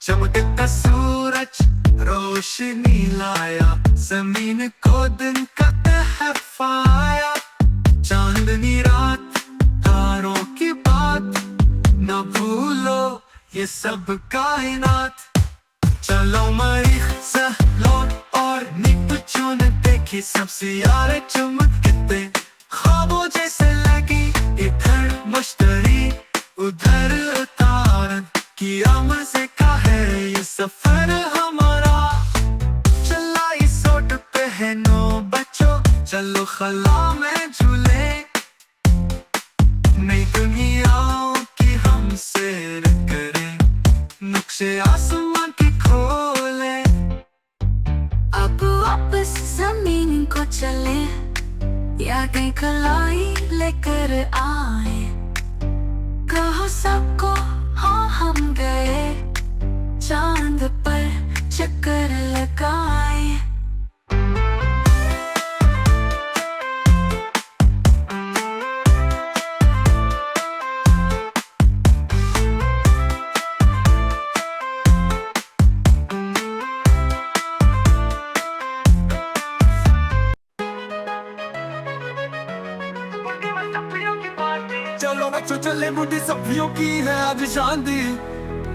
चमकता सूरज रोशनी लाया, जमीन को दिन का तहफ़ा आया। चांदनी रात तारों की बात, न भूलो ये सब कायनात। चलो मरीख ज़हलोट और निपचो ने देखी, सब सियारे चमकते ख्वाबों जैसे लगी। इधर मश्तरी उधर तारन, किया मज़े का है ये सफर हमारा। चला इस ओट पहनो बच्चों, चलो खला में झूले। नई दुनियाओं की हम सैर करें, नक्शे आसमान की खोले। अब वापस जमीन को चले, या कहीं खलाई लेकर आए। कहो सबको हाँ हम गए, चांद पर चक्कर लगाए। चलो बच्चों चले, बुढ़ी सब्जियों की है आज शांति।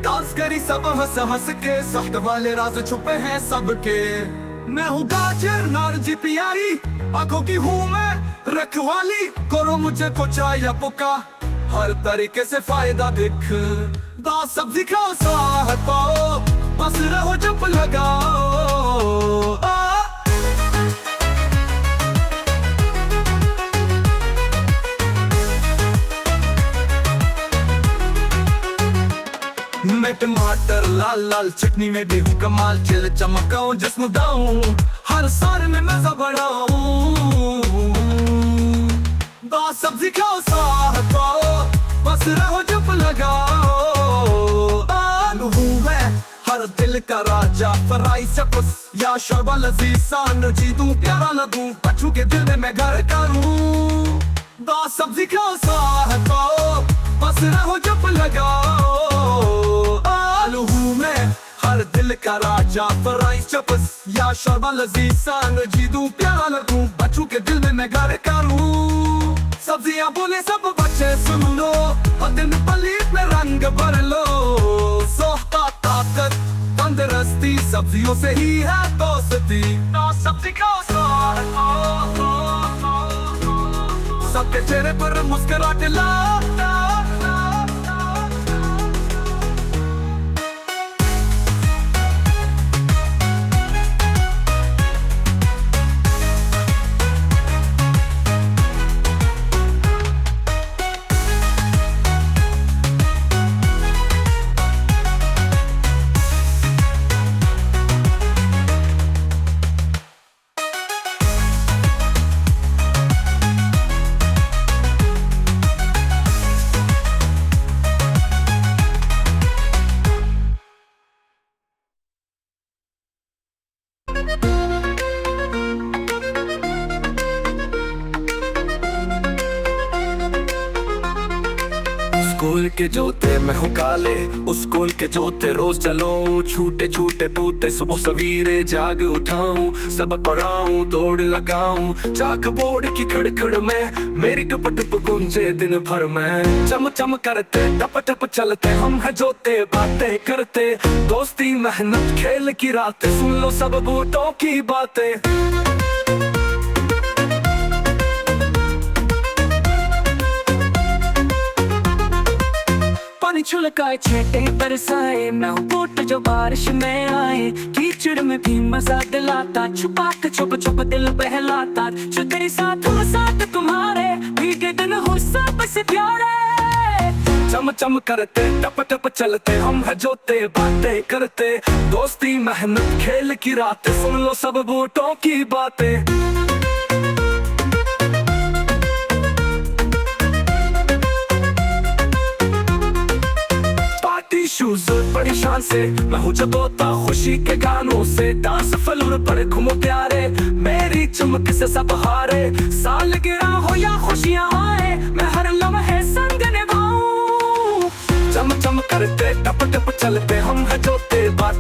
डांस करी सब हंस हंस के, सख्त वाले राज छुपे हैं सबके। मैं हूँ गाजर नारंगी प्यारी, आंखों की हूँ मैं रखवाली। करो मुझे कुछ या पुका, हर तरीके से फायदा दिख। दाल सब्जी खाओ स्वाद पाओ, बस रहो जब लगाओ। मैं टमाटर लाल लाल चटनी में भी हूँ कमाल। चिल चमकाऊं जिस्म दाऊं, हर साल में मजा बढ़ाऊं। दाल सब्जी खाओ स्वाद पाओ, बस रहो जब लगाओ। आलू हूँ मैं हर दिल का राजा, फ्राई चपस या शोरबा लजीज। सान जी दूं प्यारा न दूं, बच्चों के दिल में मैं घर करूं। दाल सब्जी खाओ स्वाद पाओ, बस रहो जब लगाओ। आलू हूँ मैं हर दिल का राजा, फ्राई चपस या शोरबा लजीज। सान जी दूं प्यारा न दूं, बच्चों के दिल में मैं घर करूं। सब्जियां बोले सब बच्चे सुन लो, और दिन पलीत में रंग भर लो। सोहता ताकत तंदुरुस्ती, सब्जियों से ही है दोस्ती। सब्जी खाओ स्वाद, सबके चेहरे पर मुस्कुराहट लाता। स्कूल के जूते मैं हूँ काले, उस स्कूल के जूते रोज चलाऊं। छूटे छूटे तूते सुबह सवेरे जाग उठाऊं। सबक पढ़ाऊं दौड़ लगाऊं, चाक बोर्ड की खड़खड़ में मेरी टुप टुप गूंजे दिन भर में। चम चम करते टप टप चलते, हम है जोते बातें करते। दोस्ती मेहनत खेल की रातें, सुन लो सब बूटों की बातें। पानी छुलकाए छेटे बरसाए, मैं हूँ बूट जो बारिश में आए। कीचड़ में भी मजा दिलाता, छुपा के छुप छुप दिल बहलाता। जो तेरे साथ हो साथ तुम्हारे, भीगे दिन हो सब से प्यारे। चम चम करते टप टप चलते, हम है जोते बातें करते। दोस्ती मेहनत खेल की रात, सुन लो सब बूटों की बातें। शूज बड़ी शान से मैं हूँ जबोता, खुशी के गानों से। डांस फ्लोर पर घूमो प्यारे, मेरी चमक से सब हारे। साल गिरा हो या खुशियाँ आए, मैं हर लम्हे संग निभाऊं। चम चम करते टप टप चलते, हम है जोते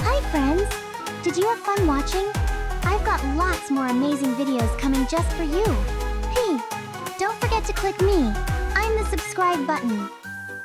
Hi friends! Did you have fun watching? I've got lots more amazing videos coming just for you. Hey, don't forget to click me. I'm the subscribe button.